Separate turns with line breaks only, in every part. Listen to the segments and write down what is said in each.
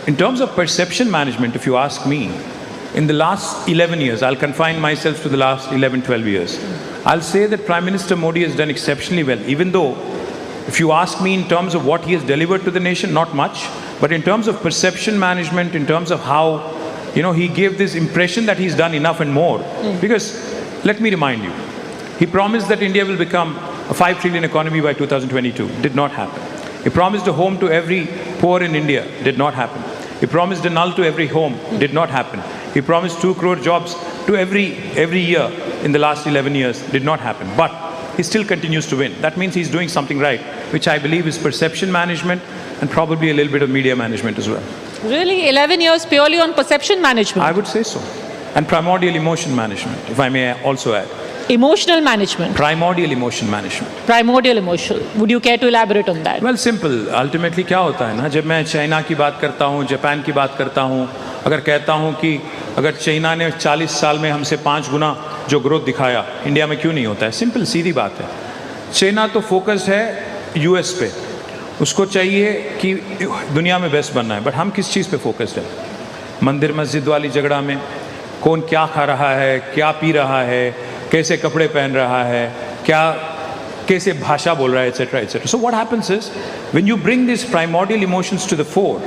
in terms of perception management, if you ask me, in the last 11 years, I'll confine myself to the last 11, 12 years, I'll say that Prime Minister Modi has done exceptionally well, even though, if you ask me in terms of what he has delivered to the nation, not much, but in terms of perception management, in terms of how, he gave this impression that he's done enough and more. Because, let me remind you, he promised that India will become a 5 trillion economy by 2022. Did not happen. He promised a home to every poor in India. Did not happen. He promised a null to every home. Did not happen. He promised 2 crore jobs to every year in the last 11 years. Did not happen. But he still continues to win. That means he's doing something right, which I believe is perception management and probably a little bit of media management as well.
Really? 11 years purely on perception management?
I would say so. And primordial emotion management, if I may also add.
Emotional management?
Primordial emotion management.
Primordial emotion. Would you care to elaborate on that?
Well, simple. Ultimately क्या होता है ना, जब मैं China की बात करता हूँ, जापान की बात करता हूँ, अगर कहता हूँ कि अगर चाइना ने 40 साल में हमसे 5 गुना जो ग्रोथ दिखाया, इंडिया में क्यों नहीं होता है? सिंपल सीधी बात है. चाइना तो फोकस्ड है यूएस पे, उसको चाहिए कि दुनिया में बेस्ट बनना है, बट हम किस चीज़ पे फोकस्ड है? मंदिर मस्जिद वाली झगड़ा में कौन क्या खा रहा है, क्या पी रहा है, कैसे कपड़े पहन रहा है, कैसे भाषा बोल रहा है, etc. etc. So what happens is, when you bring these primordial emotions to the fore,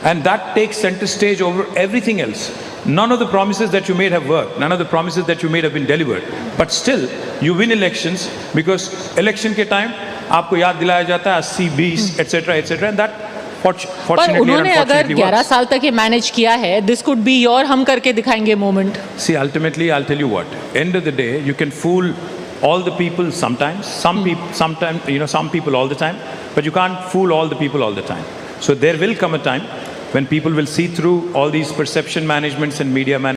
and that takes center stage over everything else, none of the promises that you made have worked, none of the promises that you made have been delivered, but still you win elections because election के time आपको याद दिलाया जाता है 80, 20, etc. etc. and that
पर उन्होंने अगर 11 साल तक ये मैनेज किया है, this could be your हम करके दिखाएंगे moment.
See, ultimately, I'll tell you what. End of the day, you can fool all the people sometimes. Some people all the time, but you can't fool all the people all the time. So there will come a time when people will see through all these perception managements and media management.